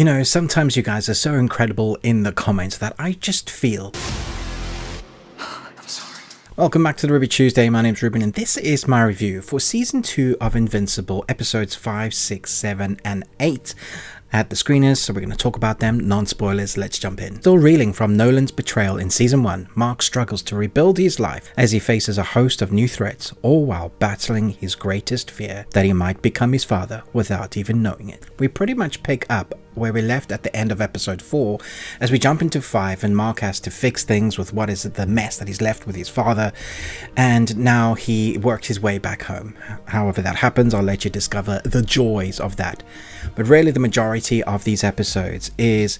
You know, sometimes you guys are so incredible in the comments that I just feel... I'm sorry. Welcome back to the Ruby Tuesday. My name's Ruben and this is my review for Season 2 of Invincible, Episodes 5, 6, 7 and 8. At the screeners, so we're going to talk about them. Non-spoilers, let's jump in. Still reeling from Nolan's betrayal in Season 1, Mark struggles to rebuild his life as he faces a host of new threats, all while battling his greatest fear, that he might become his father without even knowing it. We pretty much pick up where we left at the end of episode 4 as we jump into 5 and Mark has to fix things with what is the mess that he's left with his father, and now he works his way back home. However that happens, I'll let you discover the joys of that. But really the majority of these episodes is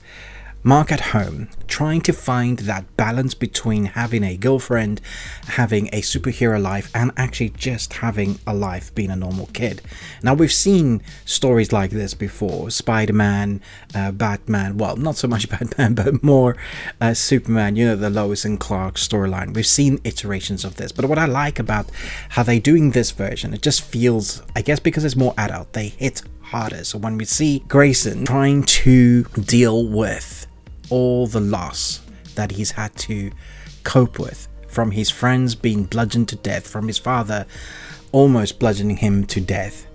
Mark at home trying to find that balance between having a girlfriend, having a superhero life, and actually just having a life being a normal kid. Now we've seen stories like this before. Spider-Man, Batman, well not so much Batman but more Superman, you know, the Lois and Clark storyline. We've seen iterations of this, but what I like about how they're doing this version, it just feels, I guess because it's more adult, they hit harder. So when we see Grayson trying to deal with all the loss that he's had to cope with, from his friends being bludgeoned to death, from his father almost bludgeoning him to death,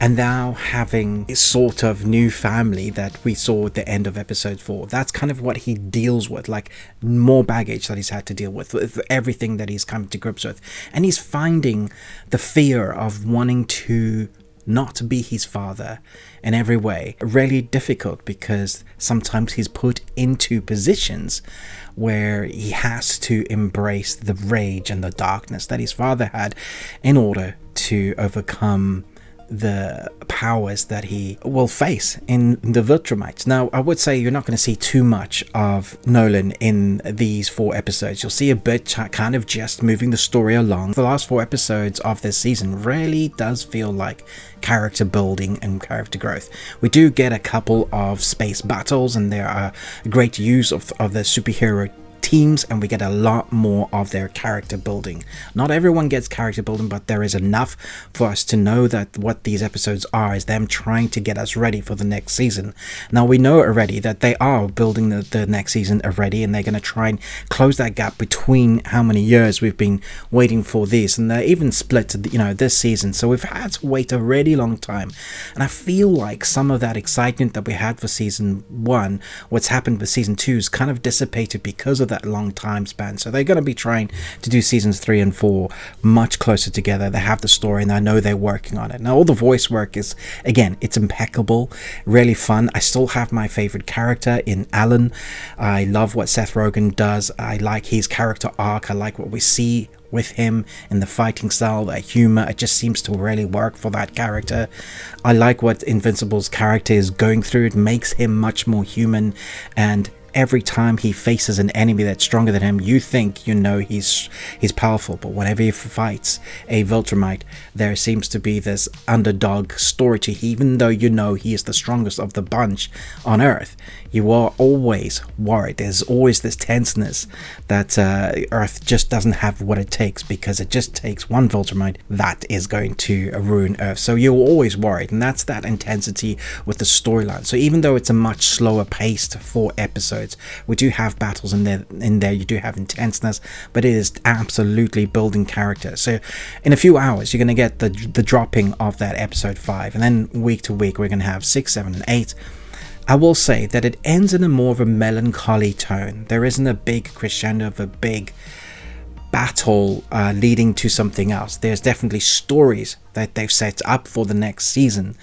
and now having a sort of new family that we saw at the end of episode 4. That's kind of what he deals with, like more baggage that he's had to deal with everything that he's come to grips with. And he's finding the fear of wanting to not be his father in every way really difficult, because sometimes he's put into positions where he has to embrace the rage and the darkness that his father had in order to overcome the powers that he will face in the Viltrumites. Now I would say you're not going to see too much of Nolan in these 4 episodes. You'll see a bit kind of just moving the story along. The last 4 episodes of this season really does feel like character building and character growth. We do get a couple of space battles and there are great use of the superhero teams, and we get a lot more of their character building. Not everyone gets character building, but there is enough for us to know that what these episodes are is them trying to get us ready for the next season. Now we know already that they are building the next season already, and they're going to try and close that gap between how many years we've been waiting for this, and they're even split, you know, this season. So we've had to wait a really long time, and I feel like some of that excitement that we had for season 1, what's happened with season 2 is kind of dissipated because of that long time span. So they're going to be trying to do seasons 3 and 4 much closer together. They have the story and I know they're working on it. Now all the voice work is, again, it's impeccable, really fun. I still have my favorite character in Alan. I love what Seth Rogen does. I like his character arc. I like what we see with him in the fighting style, that humor. It just seems to really work for that character. I like what Invincible's character is going through. It makes him much more human, and every time he faces an enemy that's stronger than him, you think, you know, he's powerful, but whenever he fights a Viltrumite, there seems to be this underdog story to him. Even though you know he is the strongest of the bunch on Earth, you are always worried. There's always this tenseness that Earth just doesn't have what it takes, because it just takes one Viltrumite that is going to ruin Earth. So you're always worried, and that's that intensity with the storyline. So even though it's a much slower paced 4 episodes, we do have battles in there, you do have intenseness, but it is absolutely building character. So in a few hours you're going to get the dropping of that episode 5, and then week to week we're going to have 6, 7 and 8. I will say that it ends in a more of a melancholy tone. There isn't a big crescendo of a big battle leading to something else. There's definitely stories that they've set up for the next season,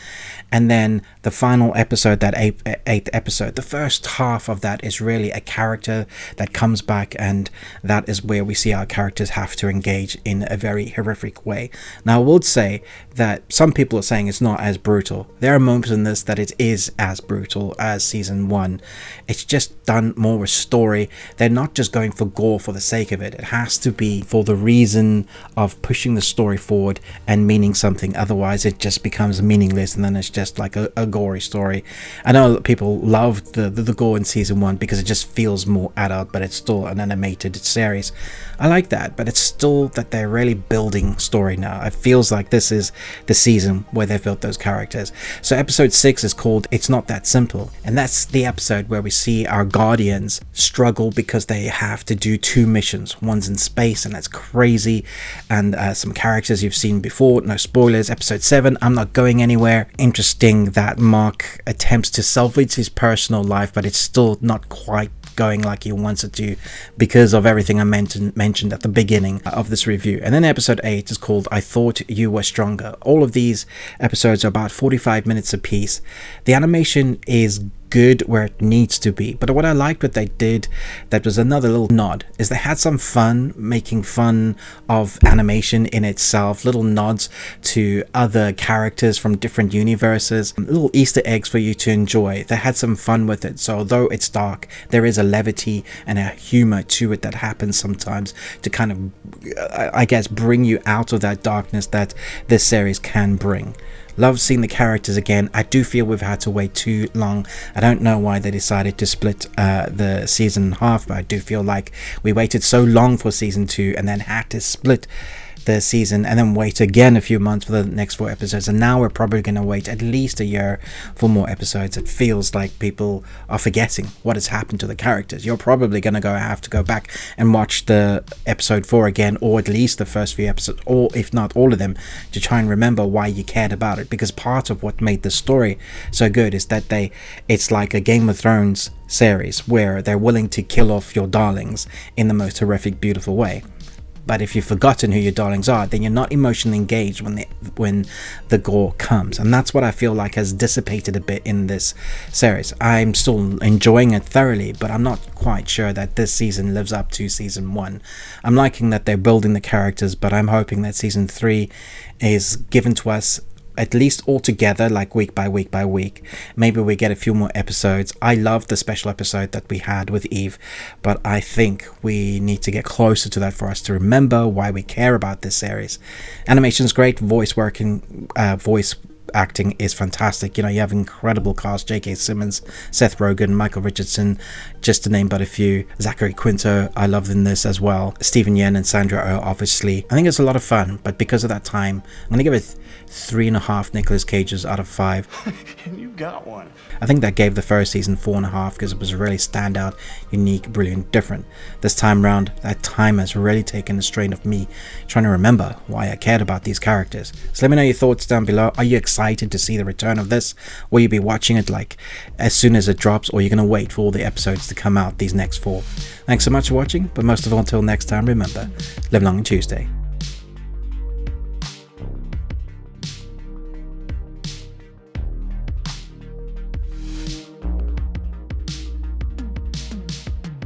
and then the final episode, that eighth episode, the first half of that is really a character that comes back, and that is where we see our characters have to engage in a very horrific way. Now I would say that some people are saying it's not as brutal. There are moments in this that it is as brutal as season 1. It's just done more with story. They're not just going for gore for the sake of it. It has to be be for the reason of pushing the story forward and meaning something. Otherwise it just becomes meaningless, and then it's just like a gory story. I know people loved the gore in season 1 because it just feels more adult, but it's still an animated series. I like that, but it's still that they're really building story now. It feels like this is the season where they've built those characters. So episode 6 is called It's Not That Simple, and that's the episode where we see our guardians struggle because they have to do 2 missions. One's in space, and that's crazy, and some characters you've seen before. No spoilers. Episode 7, I'm Not Going Anywhere. Interesting that Mark attempts to salvage his personal life, but it's still not quite going like he wants it to because of everything I mentioned at the beginning of this review. And then episode 8 is called I Thought You Were Stronger. All of these episodes are about 45 minutes apiece. The animation is good where it needs to be, but what I liked what they did, that was another little nod, is they had some fun making fun of animation in itself, little nods to other characters from different universes, little Easter eggs for you to enjoy. They had some fun with it. So although it's dark, there is a levity and a humor to it that happens sometimes to kind of, I guess, bring you out of that darkness that this series can bring. Love seeing the characters again. I do feel we've had to wait too long. I don't know why they decided to split the season in half, but I do feel like we waited so long for season 2 and then had to split the season and then wait again a few months for the next 4 episodes, and now we're probably going to wait at least a year for more episodes. It feels like people are forgetting what has happened to the characters. You're probably going to have to go back and watch the episode 4 again, or at least the first few episodes, or if not all of them, to try and remember why you cared about it. Because part of what made the story so good is that it's like a Game of Thrones series where they're willing to kill off your darlings in the most horrific, beautiful way. But if you've forgotten who your darlings are, then you're not emotionally engaged when the gore comes. And that's what I feel like has dissipated a bit in this series. I'm still enjoying it thoroughly, but I'm not quite sure that this season lives up to season 1. I'm liking that they're building the characters, but I'm hoping that season 3 is given to us at least all together, like week by week by week. Maybe we get a few more episodes. I love the special episode that we had with Eve, but I think we need to get closer to that for us to remember why we care about this series. Animation's great, voice acting is fantastic. You have incredible cast: J.K. Simmons, Seth Rogen, Michael Richardson, just to name but a few. Zachary Quinto, I love in this as well. Stephen Yeun and Sandra Oh, obviously. I think it's a lot of fun, but because of that time, I'm going to give it 3.5 Nicolas Cages out of 5. And you got one. I think that gave the first season 4.5 because it was really standout, unique, brilliant, different. This time round, that time has really taken the strain of me trying to remember why I cared about these characters. So let me know your thoughts down below. Are you excited to see the return of this? Will you be watching it like as soon as it drops, or are you going to wait for all the episodes to come out, these next 4? Thanks so much for watching, but most of all, until next time, remember, live long and Tuesday.